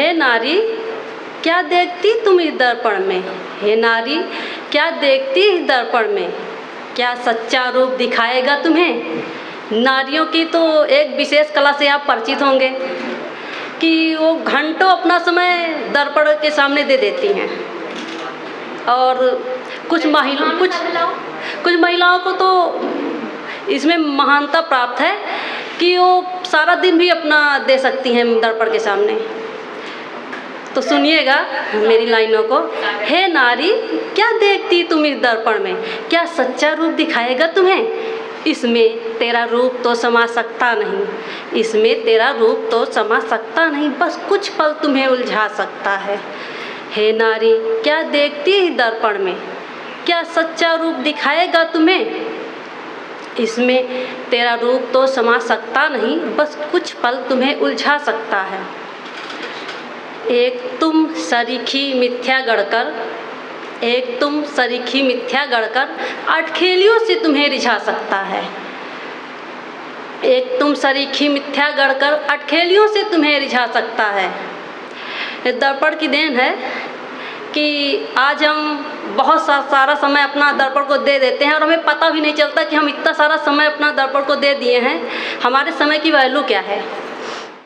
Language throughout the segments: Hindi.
हे नारी क्या देखती तुम इस दर्पण में, हे नारी क्या देखती इस दर्पण में, क्या सच्चा रूप दिखाएगा तुम्हें। नारियों की तो एक विशेष कला से आप परिचित होंगे कि वो घंटों अपना समय दर्पण के सामने दे देती हैं। और कुछ महिलाओं को तो इसमें महानता प्राप्त है कि वो सारा दिन भी अपना दे सकती हैं दर्पण के सामने। तो सुनिएगा मेरी लाइनों को। हे नारी क्या देखती तुम इस दर्पण में, क्या सच्चा रूप दिखाएगा तुम्हें। इसमें तेरा रूप तो समा सकता नहीं, इसमें तेरा रूप तो समा सकता नहीं, बस कुछ पल तुम्हें उलझा सकता है। हे नारी क्या देखती इस दर्पण में, क्या सच्चा रूप दिखाएगा तुम्हें। इसमें तेरा रूप तो समा सकता नहीं, बस कुछ पल तुम्हें उलझा सकता है। एक तुम सरीखी मिथ्या गढ़कर, एक तुम सरीखी मिथ्या गढ़कर अटखेलियों से तुम्हें रिझा सकता है। एक तुम सरीखी मिथ्या गढ़कर अटखेलियों से तुम्हें रिझा सकता है। दर्पण की देन है कि आज हम बहुत सारा समय अपना दर्पण को दे देते हैं और हमें पता भी नहीं चलता कि हम इतना सारा समय अपना दर्पण को दे दिए हैं। हमारे समय की वैल्यू क्या है।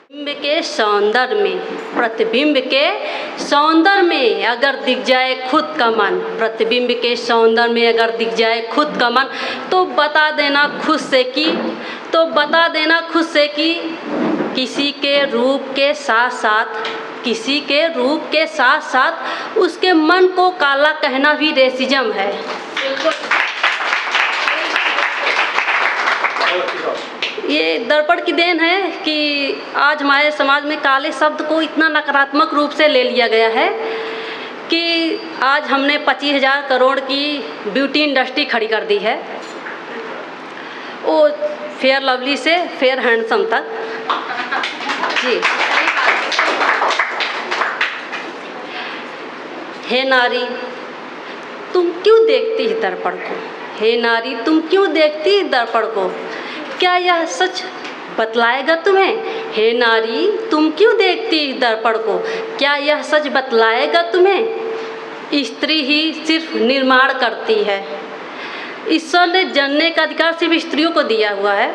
प्रतिबिंब के सौंदर्य में, प्रतिबिंब के सौंदर्य में अगर दिख जाए खुद का मन, प्रतिबिंब के सौंदर्य में अगर दिख जाए खुद का मन, तो बता देना खुद से कि, तो बता देना खुद से कि किसी के रूप के साथ साथ, किसी के रूप के साथ साथ उसके मन को काला कहना भी रेसिज्म है। ये दर्पण की देन है कि आज हमारे समाज में काले शब्द को इतना नकारात्मक रूप से ले लिया गया है कि आज हमने 25,000 करोड़ की ब्यूटी इंडस्ट्री खड़ी कर दी है, वो फेयर लवली से फेयर हैंडसम तक। जी हे नारी तुम क्यों देखती है दर्पण को, हे नारी तुम क्यों देखती है दर्पण को, क्या यह सच बतलाएगा तुम्हें। हे नारी तुम क्यों देखती है दर्पण को, क्या यह सच बतलाएगा तुम्हें। स्त्री ही सिर्फ निर्माण करती है। ईश्वर ने जनने का अधिकार सिर्फ स्त्रियों को दिया हुआ है,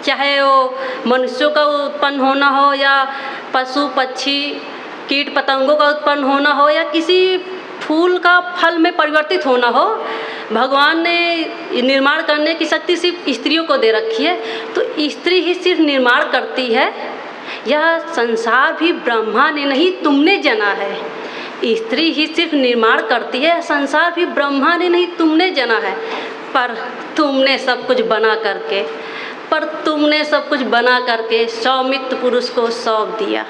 चाहे वो मनुष्यों का उत्पन्न होना हो या पशु पक्षी कीट पतंगों का उत्पन्न होना हो या किसी फूल का फल में परिवर्तित होना हो। भगवान ने निर्माण करने की शक्ति सिर्फ स्त्रियों को दे रखी है, तो स्त्री ही सिर्फ निर्माण करती है। यह संसार भी ब्रह्मा ने नहीं तुमने जना है। स्त्री ही सिर्फ निर्माण करती है, संसार भी ब्रह्मा ने नहीं तुमने जना है। पर तुमने सब कुछ बना करके, पर तुमने सब कुछ बना करके स्वामित्व पुरुष को सौंप दिया,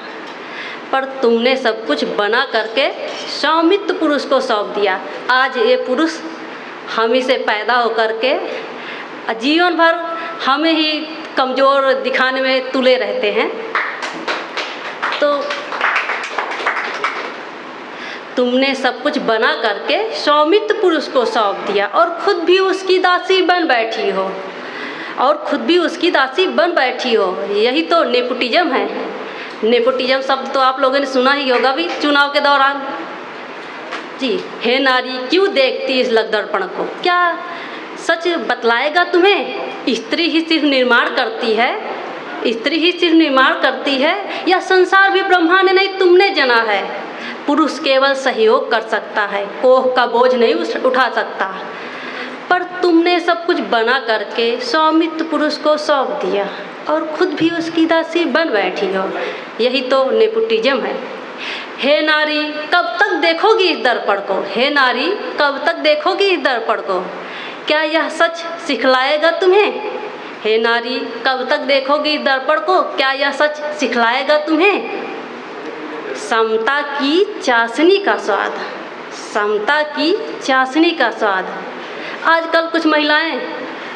पर तुमने सब कुछ बना करके स्वामित्व पुरुष को सौंप दिया। आज ये पुरुष हम ही से पैदा होकर के जीवन भर हमें ही कमज़ोर दिखाने में तुले रहते हैं। तो तुमने सब कुछ बना करके स्वामित्व पुरुष को सौंप दिया और खुद भी उसकी दासी बन बैठी हो, और खुद भी उसकी दासी बन बैठी हो। यही तो नेपोटिज्म है। नेपोटिज्म शब्द तो आप लोगों ने सुना ही होगा भी चुनाव के दौरान। जी हे नारी क्यों देखती इस दर्पण को, क्या सच बतलाएगा तुम्हें। स्त्री ही सिर्फ निर्माण करती है, स्त्री ही सिर्फ निर्माण करती है, यह संसार भी ब्रह्मा ने नहीं तुमने जना है। पुरुष केवल सहयोग कर सकता है, कोह का बोझ नहीं उठा सकता, पर तुमने सब कुछ बना करके स्वामित्व पुरुष को सौंप दिया और खुद भी उसकी दासी बन बैठी हो। यही तो नेपोटिज्म है। हे नारी कब तक देखोगी इस दर्पण को, हे नारी कब तक देखोगी इस दर्पण को, क्या यह सच सिखलाएगा तुम्हें। हे नारी कब तक देखोगी इस दर्पण को, क्या यह सच सिखलाएगा तुम्हें। समता की चाशनी का स्वाद, समता की चाशनी का स्वाद। आजकल कुछ महिलाएं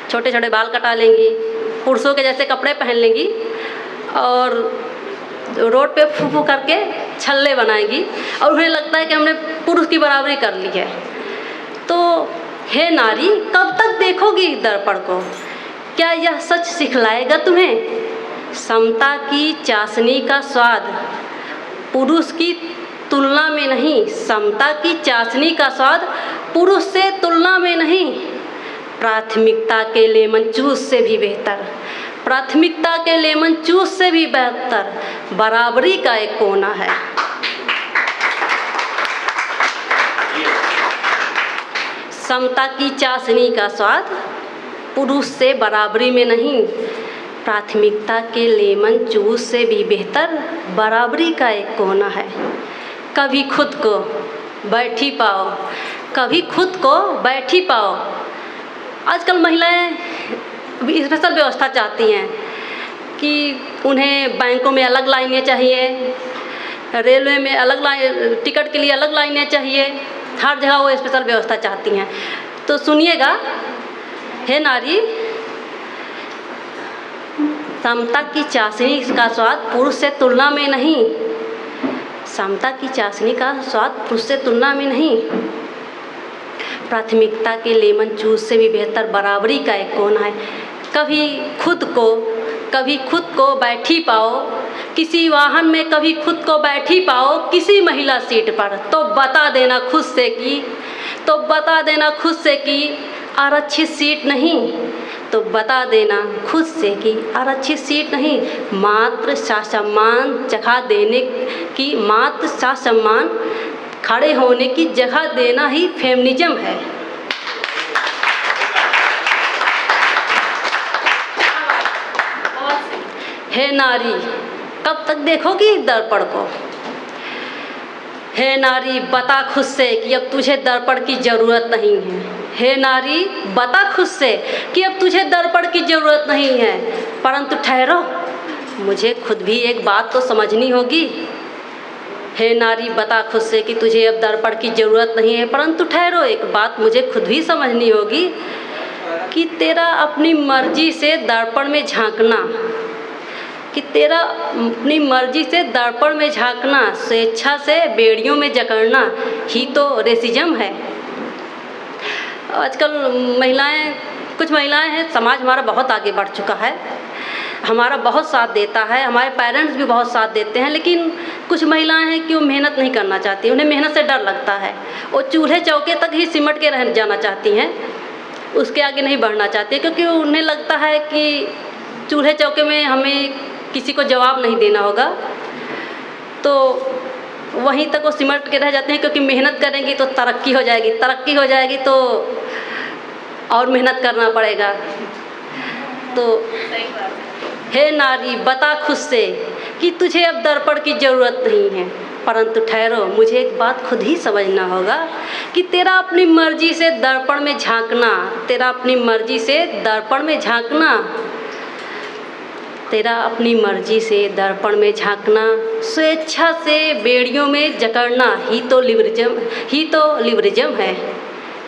छोटे छोटे बाल कटा लेंगी, पुरुषों के जैसे कपड़े पहन लेंगी और रोड पे फू फू करके छल्ले बनाएंगी और उन्हें लगता है कि हमने पुरुष की बराबरी कर ली है। तो हे नारी कब तक देखोगी इस दर्पण को, क्या यह सच सिखलाएगा तुम्हें। समता की चाशनी का स्वाद पुरुष की तुलना में नहीं, समता की चाशनी का स्वाद पुरुष से तुलना में नहीं, प्राथमिकता के लेमन जूस से भी बेहतर, प्राथमिकता के लेमन जूस से भी बेहतर बराबरी का एक कोना है। समता की चाशनी का स्वाद पुरुष से बराबरी में नहीं, प्राथमिकता के लेमन जूस से भी बेहतर बराबरी का एक कोना है। कभी खुद को बैठी पाओ, कभी खुद को बैठी पाओ। आजकल महिलाएं स्पेशल व्यवस्था चाहती हैं कि उन्हें बैंकों में अलग लाइनें चाहिए, रेलवे में अलग लाइन, टिकट के लिए अलग लाइनें चाहिए, हर जगह वो स्पेशल व्यवस्था चाहती हैं। तो सुनिएगा, हे नारी, समता की चाशनी का स्वाद पुरुष से तुलना में नहीं, समता की चाशनी का स्वाद पुरुष से तुलना में नहीं, प्राथमिकता के लेमन जूस से भी बेहतर बराबरी का एक कोना है। कभी खुद को बैठी पाओ किसी वाहन में, कभी खुद को बैठी पाओ किसी महिला सीट पर, तो बता देना खुद से कि आरक्षित सीट नहीं, तो बता देना खुद से कि आरक्षित सीट नहीं, मात्र सम्मान जगह देने की, मात्र सम्मान खड़े होने की जगह देना ही फेमिनिज्म है। हे नारी, कब तक देखोगी दर्पण को? हे नारी, बता खुद से कि अब तुझे दर्पण की ज़रूरत नहीं है। हे नारी, बता खुद से कि अब तुझे दर्पण की ज़रूरत नहीं है, परंतु ठहरो, मुझे खुद भी एक बात तो समझनी होगी। हे नारी, बता खुद से कि तुझे अब दर्पण की ज़रूरत नहीं है, परंतु ठहरो, एक बात मुझे खुद भी समझनी होगी कि तेरा अपनी मर्जी से दर्पण में झांकना, स्वेच्छा से बेड़ियों में जकड़ना ही तो रेसिज्म है। आजकल कुछ महिलाएं हैं, समाज हमारा बहुत आगे बढ़ चुका है, हमारा बहुत साथ देता है, हमारे पेरेंट्स भी बहुत साथ देते हैं, लेकिन कुछ महिलाएं हैं कि वो मेहनत नहीं करना चाहती, उन्हें मेहनत से डर लगता है, वो चूल्हे चौके तक ही सिमट के रह जाना चाहती हैं, उसके आगे नहीं बढ़ना चाहती, क्योंकि उन्हें लगता है कि चूल्हे चौके में हमें किसी को जवाब नहीं देना होगा, तो वहीं तक वो सिमट के रह जाते हैं, क्योंकि मेहनत करेंगी तो तरक्की हो जाएगी तो और मेहनत करना पड़ेगा। तो हे नारी, बता खुद से कि तुझे अब दर्पण की ज़रूरत नहीं है, परंतु ठहरो, मुझे एक बात खुद ही समझना होगा कि तेरा अपनी मर्जी से दर्पण में झांकना, स्वेच्छा से बेड़ियों में जकड़ना ही तो लिबरलिज्म है।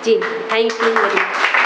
जी, थैंक यू वेरी मच।